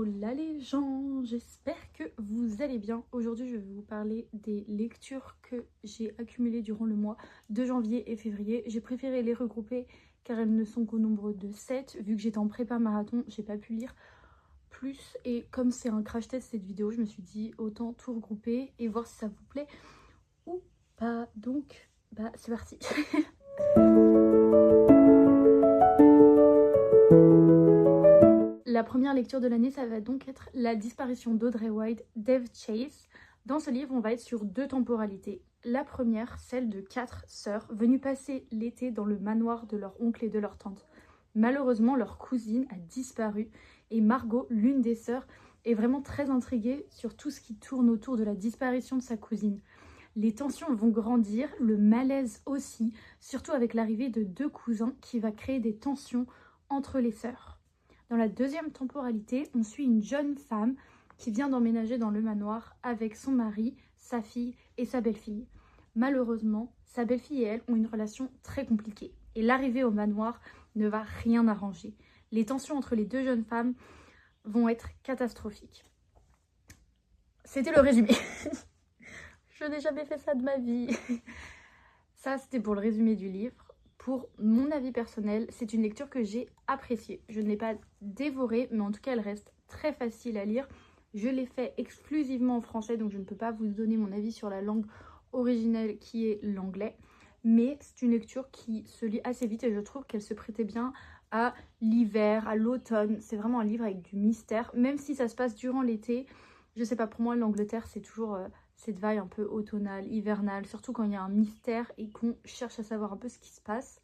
Hola les gens, j'espère que vous allez bien. Aujourd'hui je vais vous parler des lectures que j'ai accumulées durant le mois de janvier et février. J'ai préféré les regrouper car elles ne sont qu'au nombre de 7. Vu que j'étais en prépa marathon, j'ai pas pu lire plus. Et comme c'est un crash test cette vidéo, je me suis dit autant tout regrouper et voir si ça vous plaît ou pas. Donc c'est parti. La première lecture de l'année, ça va donc être La disparition d'Audrey White d'Eve Chase. Dans ce livre, on va être sur 2 temporalités. La première, celle de 4 sœurs venues passer l'été dans le manoir de leur oncle et de leur tante. Malheureusement, leur cousine a disparu et Margot, l'une des sœurs, est vraiment très intriguée sur tout ce qui tourne autour de la disparition de sa cousine. Les tensions vont grandir, le malaise aussi, surtout avec l'arrivée de 2 cousins qui va créer des tensions entre les sœurs. Dans la deuxième temporalité, on suit une jeune femme qui vient d'emménager dans le manoir avec son mari, sa fille et sa belle-fille. Malheureusement, sa belle-fille et elle ont une relation très compliquée et l'arrivée au manoir ne va rien arranger. Les tensions entre les 2 jeunes femmes vont être catastrophiques. C'était le résumé. Je n'ai jamais fait ça de ma vie. Ça, c'était pour le résumé du livre. Pour mon avis personnel, c'est une lecture que j'ai appréciée. Je ne l'ai pas dévorée, mais en tout cas, elle reste très facile à lire. Je l'ai fait exclusivement en français, donc je ne peux pas vous donner mon avis sur la langue originelle qui est l'anglais. Mais c'est une lecture qui se lit assez vite et je trouve qu'elle se prêtait bien à l'hiver, à l'automne. C'est vraiment un livre avec du mystère, même si ça se passe durant l'été. Je sais pas, pour moi, l'Angleterre, c'est toujours cette vibe un peu automnale, hivernale, surtout quand il y a un mystère et qu'on cherche à savoir un peu ce qui se passe.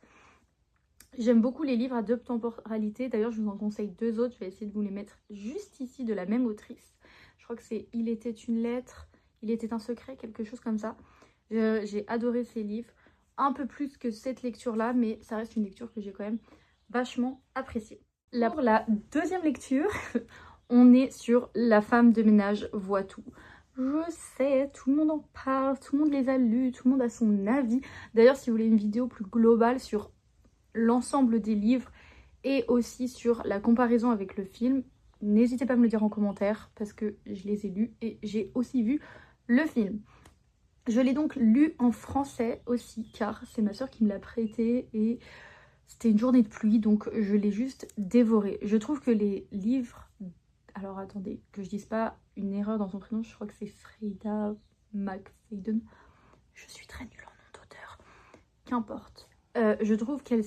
J'aime beaucoup les livres à 2 temporalités. D'ailleurs, je vous en conseille 2 autres. Je vais essayer de vous les mettre juste ici, de la même autrice. Je crois que c'est Il était une lettre, Il était un secret, quelque chose comme ça. J'ai adoré ces livres. Un peu plus que cette lecture-là, mais ça reste une lecture que j'ai quand même vachement appréciée. Là, pour la deuxième lecture, on est sur La femme de ménage voit tout. Je sais, tout le monde en parle, tout le monde les a lus, tout le monde a son avis. D'ailleurs, si vous voulez une vidéo plus globale sur l'ensemble des livres et aussi sur la comparaison avec le film, n'hésitez pas à me le dire en commentaire parce que je les ai lus et j'ai aussi vu le film. Je l'ai donc lu en français aussi car c'est ma soeur qui me l'a prêté et c'était une journée de pluie donc je l'ai juste dévoré. Je trouve que les livres... Alors attendez, que je dise pas une erreur dans son prénom, je crois que c'est Frida McFadden. Je suis très nulle en nom d'auteur. Qu'importe. Je trouve que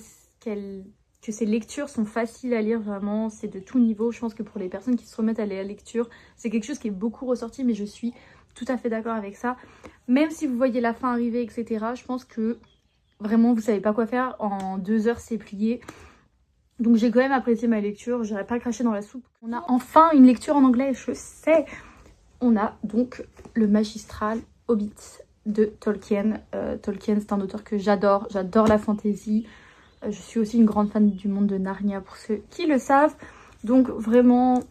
ces lectures sont faciles à lire vraiment, c'est de tout niveau. Je pense que pour les personnes qui se remettent à la lecture, c'est quelque chose qui est beaucoup ressorti, mais je suis tout à fait d'accord avec ça. Même si vous voyez la fin arriver, etc., je pense que vraiment vous savez pas quoi faire, en 2 heures c'est plié. Donc j'ai quand même apprécié ma lecture, j'aurais pas craché dans la soupe. On a enfin une lecture en anglais, je sais. On a donc le magistral Hobbit de Tolkien. Tolkien, c'est un auteur que j'adore, j'adore la fantasy. Je suis aussi une grande fan du monde de Narnia pour ceux qui le savent. Donc vraiment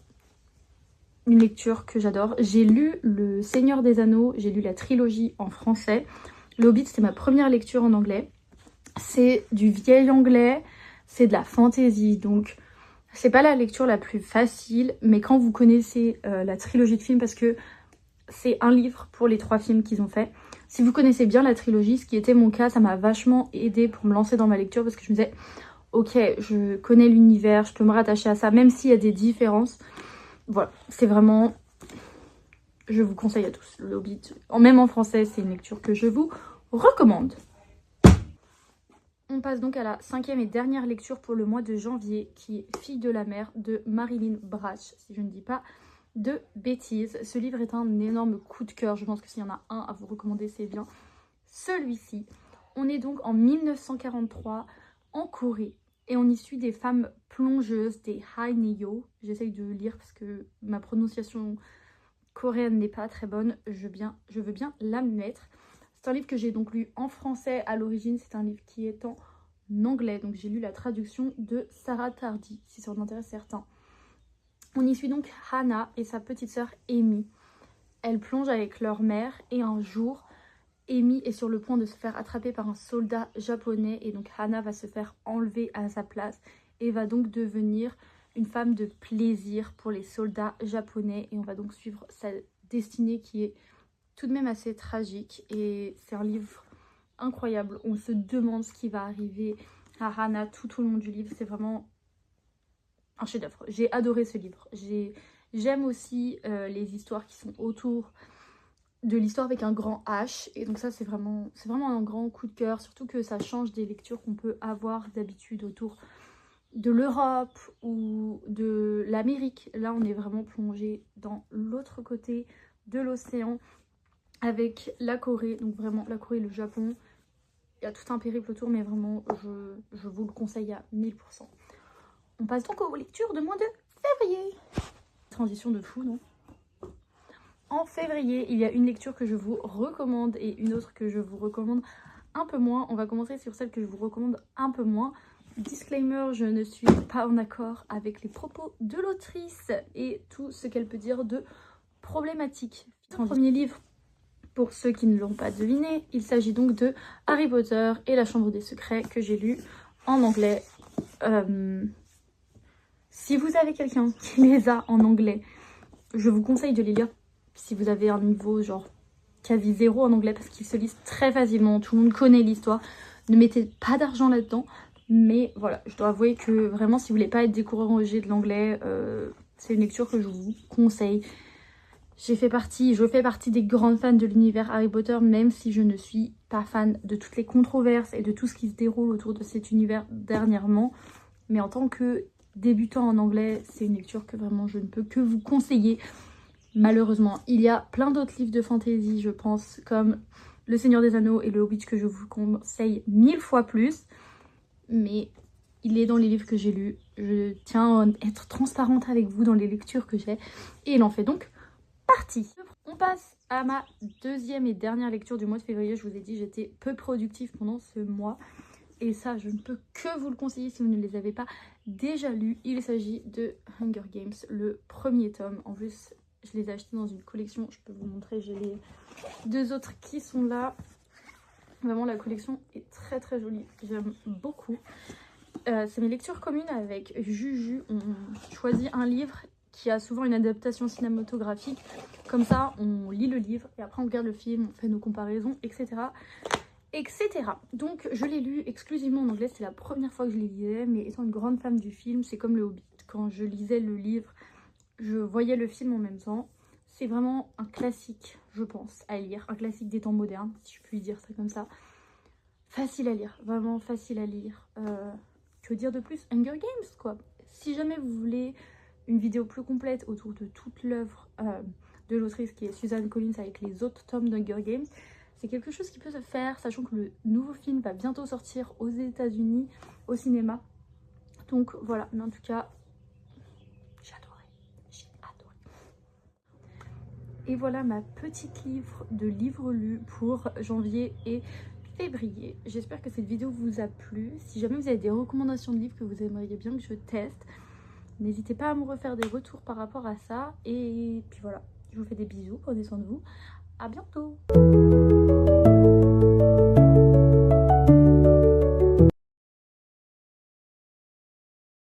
une lecture que j'adore. J'ai lu Le Seigneur des Anneaux, j'ai lu la trilogie en français. Le Hobbit, c'était ma première lecture en anglais. C'est du vieil anglais. C'est de la fantaisie, donc c'est pas la lecture la plus facile, mais quand vous connaissez la trilogie de films, parce que c'est un livre pour les 3 films qu'ils ont fait, si vous connaissez bien la trilogie, ce qui était mon cas, ça m'a vachement aidé pour me lancer dans ma lecture, parce que je me disais, ok, je connais l'univers, je peux me rattacher à ça, même s'il y a des différences. Voilà, c'est vraiment... Je vous conseille à tous, le Hobbit, même en français, c'est une lecture que je vous recommande. On passe donc à la 5e et dernière lecture pour le mois de janvier, qui est Fille de la mer de Marilyn Brach, si je ne dis pas de bêtises. Ce livre est un énorme coup de cœur, je pense que s'il y en a un à vous recommander, c'est bien celui-ci. On est donc en 1943 en Corée et on y suit des femmes plongeuses, des Haenyeo. J'essaye de lire parce que ma prononciation coréenne n'est pas très bonne, je veux bien la mettre. C'est un livre que j'ai donc lu en français à l'origine, c'est un livre qui est en anglais, donc j'ai lu la traduction de Sarah Tardy, si ça en intéresse certains. On y suit donc Hana et sa petite sœur Amy. Elles plongent avec leur mère et un jour, Amy est sur le point de se faire attraper par un soldat japonais et donc Hana va se faire enlever à sa place et va donc devenir une femme de plaisir pour les soldats japonais. Et on va donc suivre sa destinée qui est tout de même assez tragique. Et c'est un livre incroyable. On se demande ce qui va arriver à Hana tout au long du livre. C'est vraiment un chef-d'œuvre. J'ai adoré ce livre. J'aime aussi les histoires qui sont autour de l'histoire avec un grand H. Et donc ça, c'est vraiment un grand coup de cœur. Surtout que ça change des lectures qu'on peut avoir d'habitude autour de l'Europe ou de l'Amérique. Là, on est vraiment plongé dans l'autre côté de l'océan avec la Corée. Donc vraiment, la Corée et le Japon. Il y a tout un périple autour, mais vraiment, je vous le conseille à 1000%. On passe donc aux lectures de mois de février. Transition de fou, non? En février, il y a une lecture que je vous recommande et une autre que je vous recommande un peu moins. On va commencer sur celle que je vous recommande un peu moins. Disclaimer, je ne suis pas en accord avec les propos de l'autrice et tout ce qu'elle peut dire de problématique. Premier livre, pour ceux qui ne l'ont pas deviné, il s'agit donc de Harry Potter et la Chambre des Secrets que j'ai lu en anglais. Si vous avez quelqu'un qui les a en anglais, je vous conseille de les lire si vous avez un niveau genre quasi 0 en anglais parce qu'ils se lisent très facilement, tout le monde connaît l'histoire. Ne mettez pas d'argent là-dedans, mais voilà, je dois avouer que vraiment si vous voulez pas être découragé de l'anglais, c'est une lecture que je vous conseille. Je fais partie des grandes fans de l'univers Harry Potter, même si je ne suis pas fan de toutes les controverses et de tout ce qui se déroule autour de cet univers dernièrement. Mais en tant que débutant en anglais, c'est une lecture que vraiment je ne peux que vous conseiller. Malheureusement, il y a plein d'autres livres de fantasy, je pense, comme Le Seigneur des Anneaux et Le Hobbit que je vous conseille 1000 fois plus. Mais il est dans les livres que j'ai lus. Je tiens à être transparente avec vous dans les lectures que j'ai. Et il en fait donc partie. On passe à ma deuxième et dernière lecture du mois de février. Je vous ai dit, j'étais peu productive pendant ce mois. Et ça, je ne peux que vous le conseiller si vous ne les avez pas déjà lus. Il s'agit de Hunger Games, le premier tome. En plus, je les ai achetés dans une collection. Je peux vous montrer, j'ai les deux autres qui sont là. Vraiment, la collection est très très jolie. J'aime beaucoup. C'est mes lectures communes avec Juju. On choisit un livre qui a souvent une adaptation cinématographique. Comme ça, on lit le livre et après on regarde le film, on fait nos comparaisons, etc. etc. Donc je l'ai lu exclusivement en anglais, c'est la première fois que je les lisais, mais étant une grande fan du film, c'est comme le Hobbit. Quand je lisais le livre, je voyais le film en même temps. C'est vraiment un classique, je pense, à lire. Un classique des temps modernes, si je puis dire ça comme ça. Facile à lire, vraiment facile à lire. Que dire de plus? Hunger Games, quoi. Si jamais vous voulez une vidéo plus complète autour de toute l'œuvre de l'autrice qui est Suzanne Collins avec les autres tomes d'Hunger Games, c'est quelque chose qui peut se faire, sachant que le nouveau film va bientôt sortir aux États-Unis au cinéma. Donc voilà, mais en tout cas, j'ai adoré. Et voilà ma petite livre de livres lus pour janvier et février. J'espère que cette vidéo vous a plu. Si jamais vous avez des recommandations de livres que vous aimeriez bien que je teste, n'hésitez pas à me refaire des retours par rapport à ça. Et puis voilà, je vous fais des bisous, prenez soin de vous. À bientôt.